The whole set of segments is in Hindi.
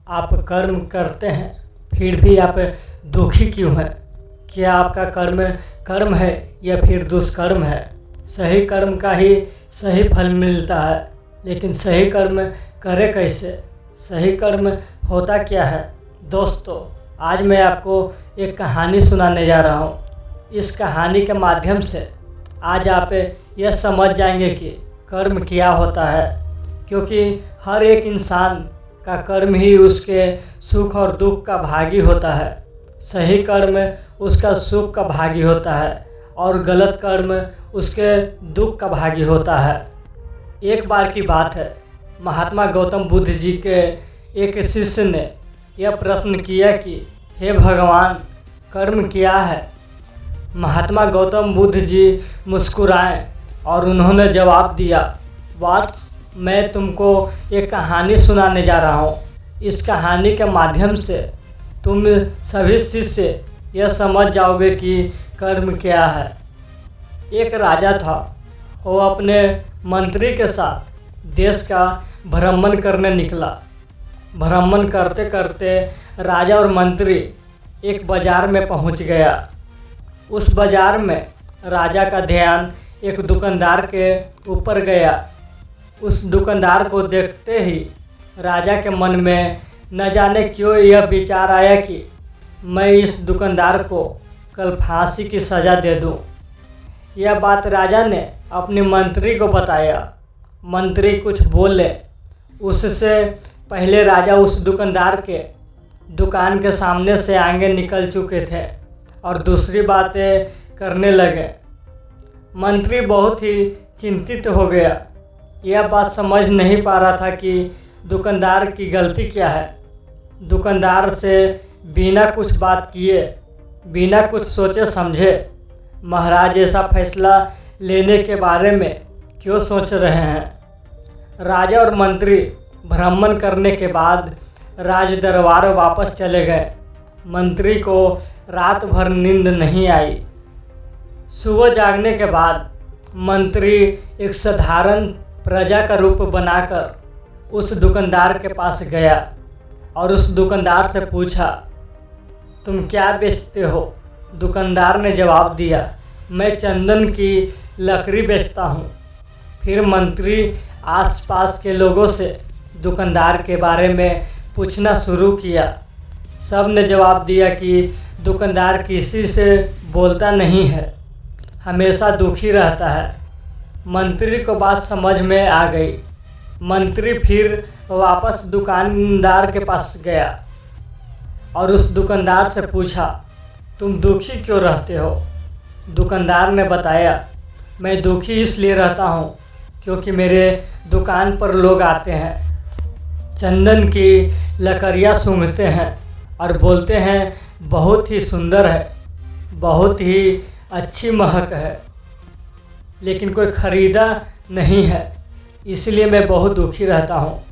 आप कर्म करते हैं फिर भी आप दुखी क्यों हैं? क्या आपका कर्म कर्म है या फिर दुष्कर्म है? सही कर्म का ही सही फल मिलता है, लेकिन सही कर्म करें कैसे? सही कर्म होता क्या है? दोस्तों, आज मैं आपको एक कहानी सुनाने जा रहा हूँ। इस कहानी के माध्यम से आज आप यह समझ जाएंगे कि कर्म क्या होता है, क्योंकि हर एक इंसान का कर्म ही उसके सुख और दुख का भागी होता है। सही कर्म उसका सुख का भागी होता है और गलत कर्म उसके दुख का भागी होता है। एक बार की बात है, महात्मा गौतम बुद्ध जी के एक शिष्य ने यह प्रश्न किया कि हे भगवान, कर्म क्या है? महात्मा गौतम बुद्ध जी मुस्कुराए और उन्होंने जवाब दिया, वत्स, मैं तुमको एक कहानी सुनाने जा रहा हूँ। इस कहानी के माध्यम से तुम सभी शिष्य यह समझ जाओगे कि कर्म क्या है। एक राजा था, वो अपने मंत्री के साथ देश का भ्रमण करने निकला। भ्रमण करते करते राजा और मंत्री एक बाज़ार में पहुंच गया। उस बाज़ार में राजा का ध्यान एक दुकानदार के ऊपर गया। उस दुकानदार को देखते ही राजा के मन में न जाने क्यों यह विचार आया कि मैं इस दुकानदार को कल फांसी की सज़ा दे दूं। यह बात राजा ने अपने मंत्री को बताया। मंत्री कुछ बोले उससे पहले राजा उस दुकानदार के दुकान के सामने से आगे निकल चुके थे और दूसरी बातें करने लगे। मंत्री बहुत ही चिंतित हो गया। यह बात समझ नहीं पा रहा था कि दुकानदार की गलती क्या है। दुकानदार से बिना कुछ बात किए, बिना कुछ सोचे समझे, महाराज ऐसा फैसला लेने के बारे में क्यों सोच रहे हैं? राजा और मंत्री भ्रमण करने के बाद राज दरबार वापस चले गए। मंत्री को रात भर नींद नहीं आई। सुबह जागने के बाद मंत्री एक साधारण प्रजा का रूप बनाकर उस दुकानदार के पास गया और उस दुकानदार से पूछा, तुम क्या बेचते हो? दुकानदार ने जवाब दिया, मैं चंदन की लकड़ी बेचता हूँ। फिर मंत्री आसपास के लोगों से दुकानदार के बारे में पूछना शुरू किया। सब ने जवाब दिया कि दुकानदार किसी से बोलता नहीं है, हमेशा दुखी रहता है। मंत्री को बात समझ में आ गई। मंत्री फिर वापस दुकानदार के पास गया और उस दुकानदार से पूछा, तुम दुखी क्यों रहते हो? दुकानदार ने बताया, मैं दुखी इसलिए रहता हूँ क्योंकि मेरे दुकान पर लोग आते हैं, चंदन की लकड़ियाँ सूंघते हैं और बोलते हैं बहुत ही सुंदर है, बहुत ही अच्छी महक है, लेकिन कोई ख़रीदा नहीं है, इसलिए मैं बहुत दुखी रहता हूँ।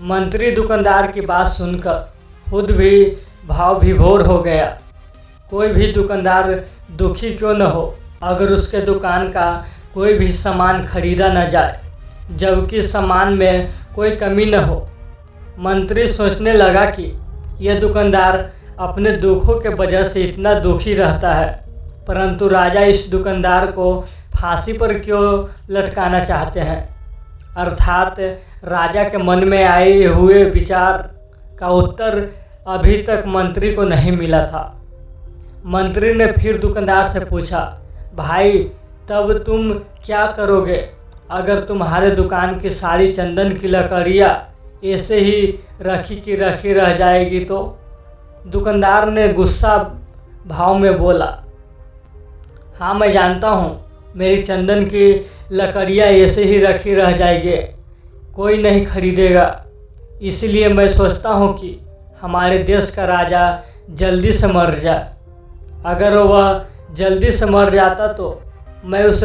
मंत्री दुकानदार की बात सुनकर खुद भी भाव विभोर हो गया। कोई भी दुकानदार दुखी क्यों न हो अगर उसके दुकान का कोई भी सामान खरीदा न जाए, जबकि सामान में कोई कमी न हो। मंत्री सोचने लगा कि यह दुकानदार अपने दुखों के वजह से इतना दुखी रहता है, परंतु राजा इस दुकानदार को फांसी पर क्यों लटकाना चाहते हैं? अर्थात राजा के मन में आए हुए विचार का उत्तर अभी तक मंत्री को नहीं मिला था। मंत्री ने फिर दुकानदार से पूछा, भाई, तब तुम क्या करोगे अगर तुम्हारे दुकान की सारी चंदन की लकड़ियाँ ऐसे ही रखी की रखी रह जाएगी तो? दुकानदार ने गुस्सा भाव में बोला, हाँ, मैं जानता हूँ मेरी चंदन की लकड़ियाँ ऐसे ही रखी रह जाएगी, कोई नहीं खरीदेगा। इसलिए मैं सोचता हूँ कि हमारे देश का राजा जल्दी से मर जाए। अगर वह जल्दी से मर जाता तो मैं उस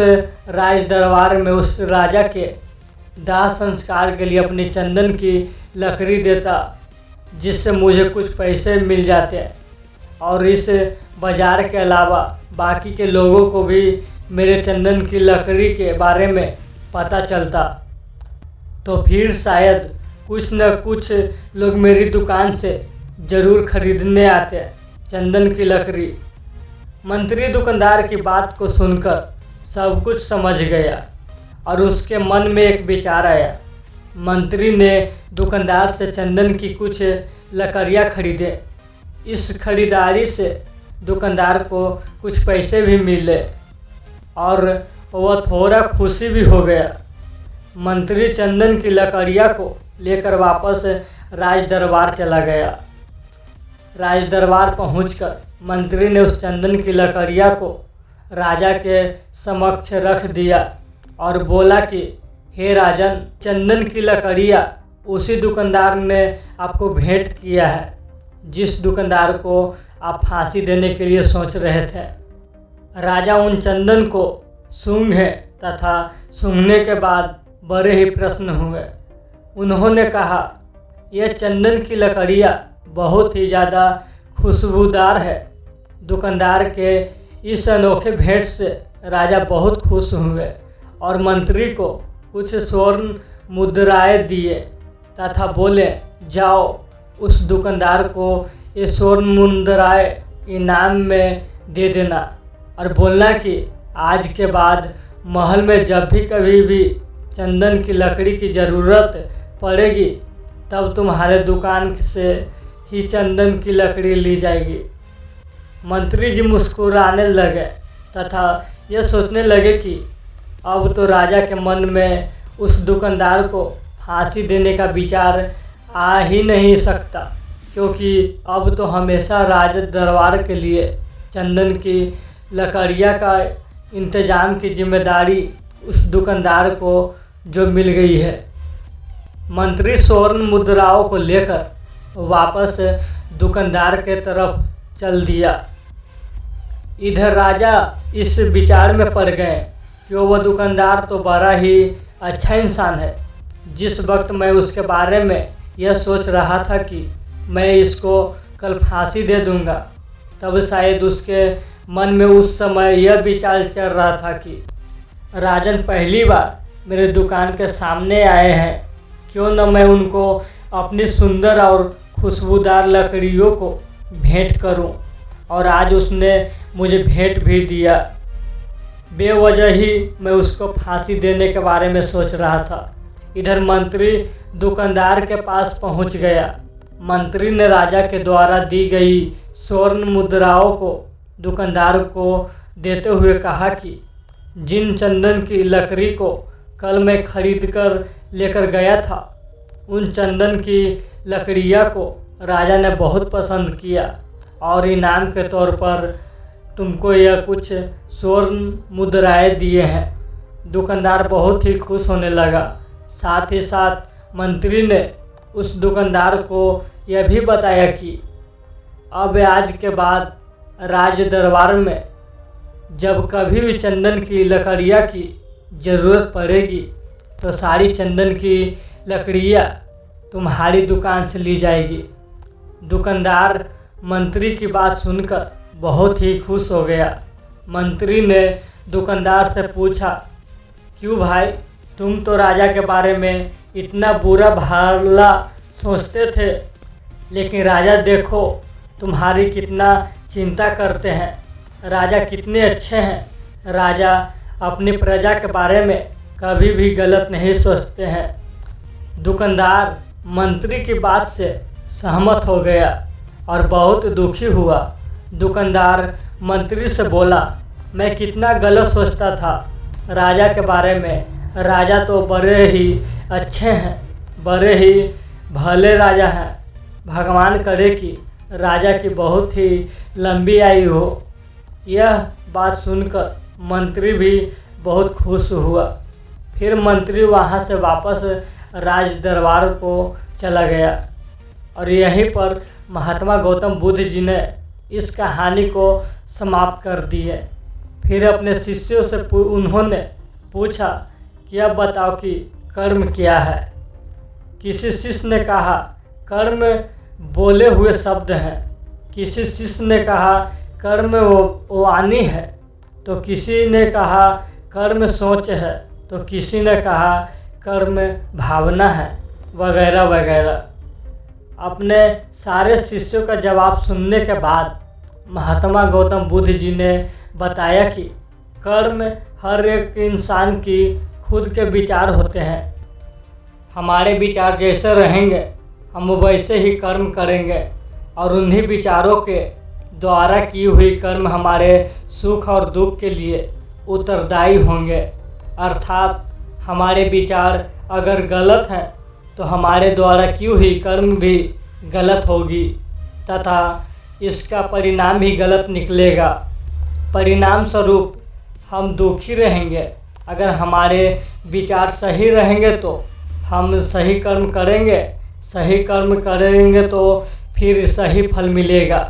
राज दरबार में उस राजा के दाह संस्कार के लिए अपनी चंदन की लकड़ी देता, जिससे मुझे कुछ पैसे मिल जाते और इस बाज़ार के अलावा बाकी के लोगों को भी मेरे चंदन की लकड़ी के बारे में पता चलता, तो फिर शायद कुछ न कुछ लोग मेरी दुकान से ज़रूर खरीदने आते हैं चंदन की लकड़ी। मंत्री दुकानदार की बात को सुनकर सब कुछ समझ गया और उसके मन में एक विचार आया। मंत्री ने दुकानदार से चंदन की कुछ लकड़ियाँ खरीदे। इस खरीदारी से दुकानदार को कुछ पैसे भी मिले और वह थोड़ा खुशी भी हो गया। मंत्री चंदन की लकड़ियाँ को लेकर वापस राज दरबार चला गया। राज दरबार पहुंचकर मंत्री ने उस चंदन की लकड़ियाँ को राजा के समक्ष रख दिया और बोला कि हे राजन, चंदन की लकड़ियाँ उसी दुकानदार ने आपको भेंट किया है जिस दुकानदार को आप फांसी देने के लिए सोच रहे थे। राजा उन चंदन को सूंघे तथा सूंघने के बाद बड़े ही प्रसन्न हुए। उन्होंने कहा, यह चंदन की लकड़ियाँ बहुत ही ज़्यादा खुशबूदार है। दुकानदार के इस अनोखे भेंट से राजा बहुत खुश हुए और मंत्री को कुछ स्वर्ण मुद्राएं दिए तथा बोले, जाओ उस दुकानदार को ये स्वर्ण मुद्राएं इनाम में दे देना और बोलना कि आज के बाद महल में जब भी कभी भी चंदन की लकड़ी की ज़रूरत पड़ेगी तब तुम्हारे दुकान से ही चंदन की लकड़ी ली जाएगी। मंत्री जी मुस्कुराने लगे तथा यह सोचने लगे कि अब तो राजा के मन में उस दुकानदार को फांसी देने का विचार आ ही नहीं सकता, क्योंकि अब तो हमेशा राज दरबार के लिए चंदन की लकड़ियाँ का इंतज़ाम की जिम्मेदारी उस दुकानदार को जो मिल गई है। मंत्री स्वर्ण मुद्राओं को लेकर वापस दुकानदार के तरफ चल दिया। इधर राजा इस विचार में पड़ गए कि वह दुकानदार तो बड़ा ही अच्छा इंसान है। जिस वक्त मैं उसके बारे में यह सोच रहा था कि मैं इसको कल फांसी दे दूंगा, तब शायद उसके मन में उस समय यह विचार चल रहा था कि राजन पहली बार मेरे दुकान के सामने आए हैं, क्यों न मैं उनको अपनी सुंदर और खुशबूदार लकड़ियों को भेंट करूं। और आज उसने मुझे भेंट भी दिया। बेवजह ही मैं उसको फांसी देने के बारे में सोच रहा था। इधर मंत्री दुकानदार के पास पहुंच गया। मंत्री ने राजा के द्वारा दी गई स्वर्ण मुद्राओं को दुकानदार को देते हुए कहा कि जिन चंदन की लकड़ी को कल मैं खरीद कर लेकर गया था, उन चंदन की लकड़ियाँ को राजा ने बहुत पसंद किया और इनाम के तौर पर तुमको यह कुछ स्वर्ण मुद्राएं दिए हैं। दुकानदार बहुत ही खुश होने लगा। साथ ही साथ मंत्री ने उस दुकानदार को यह भी बताया कि अब आज के बाद राज दरबार में जब कभी भी चंदन की लकड़ियाँ की ज़रूरत पड़ेगी तो सारी चंदन की लकड़ियाँ तुम्हारी दुकान से ली जाएगी। दुकानदार मंत्री की बात सुनकर बहुत ही खुश हो गया। मंत्री ने दुकानदार से पूछा, क्यों भाई, तुम तो राजा के बारे में इतना बुरा भला सोचते थे, लेकिन राजा देखो तुम्हारी कितना चिंता करते हैं। राजा कितने अच्छे हैं। राजा अपनी प्रजा के बारे में कभी भी गलत नहीं सोचते हैं। दुकानदार मंत्री की बात से सहमत हो गया और बहुत दुखी हुआ। दुकानदार मंत्री से बोला, मैं कितना गलत सोचता था राजा के बारे में। राजा तो बड़े ही अच्छे हैं, बड़े ही भले राजा हैं। भगवान करे कि राजा की बहुत ही लंबी आयु हो। यह बात सुनकर मंत्री भी बहुत खुश हुआ। फिर मंत्री वहाँ से वापस राज दरबार को चला गया और यहीं पर महात्मा गौतम बुद्ध जी ने इस कहानी को समाप्त कर दिए। फिर अपने शिष्यों से उन्होंने पूछा कि अब बताओ कि कर्म क्या है। किसी शिष्य ने कहा, कर्म बोले हुए शब्द हैं। किसी शिष्य ने कहा, कर्म वाणी है। तो किसी ने कहा, कर्म सोच है। तो किसी ने कहा, कर्म भावना है। वगैरह वगैरह। अपने सारे शिष्यों का जवाब सुनने के बाद महात्मा गौतम बुद्ध जी ने बताया कि कर्म हर एक इंसान की खुद के विचार होते हैं। हमारे विचार जैसे रहेंगे हम वैसे ही कर्म करेंगे और उन्हीं विचारों के द्वारा की हुई कर्म हमारे सुख और दुख के लिए उत्तरदायी होंगे। अर्थात हमारे विचार अगर गलत हैं तो हमारे द्वारा की हुई कर्म भी गलत होगी तथा इसका परिणाम भी गलत निकलेगा। परिणाम स्वरूप हम दुखी रहेंगे। अगर हमारे विचार सही रहेंगे तो हम सही कर्म करेंगे तो फिर सही फल मिलेगा,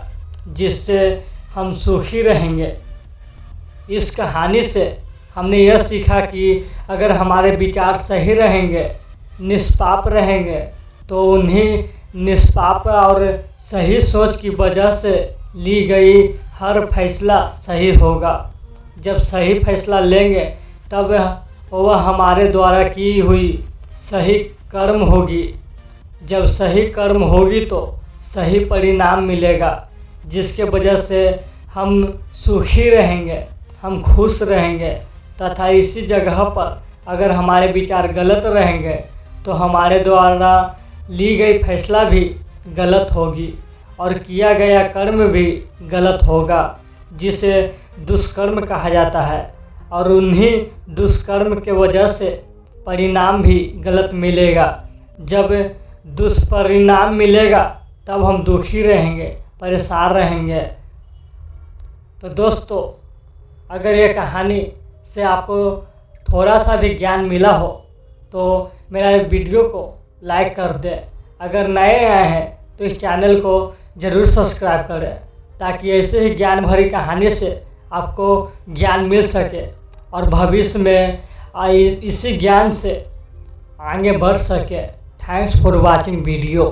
जिससे हम सुखी रहेंगे। इस कहानी से हमने यह सीखा कि अगर हमारे विचार सही रहेंगे, निष्पाप रहेंगे, तो उन्हीं निष्पाप और सही सोच की वजह से ली गई हर फैसला सही होगा। जब सही फैसला लेंगे तब वह हमारे द्वारा की हुई सही कर्म होगी। जब सही कर्म होगी तो सही परिणाम मिलेगा, जिसके वजह से हम सुखी रहेंगे, हम खुश रहेंगे। तथा इसी जगह पर अगर हमारे विचार गलत रहेंगे तो हमारे द्वारा ली गई फैसला भी गलत होगी और किया गया कर्म भी गलत होगा, जिसे दुष्कर्म कहा जाता है। और उन्हीं दुष्कर्म के वजह से परिणाम भी गलत मिलेगा। जब दुष्परिणाम मिलेगा तब हम दुखी रहेंगे, परेशान रहेंगे। तो दोस्तों, अगर ये कहानी से आपको थोड़ा सा भी ज्ञान मिला हो तो मेरा वीडियो को लाइक कर दें। अगर नए आए हैं तो इस चैनल को ज़रूर सब्सक्राइब करें, ताकि ऐसे ही ज्ञान भरी कहानी से आपको ज्ञान मिल सके और भविष्य में इसी ज्ञान से आगे बढ़ सके। Thanks for watching video.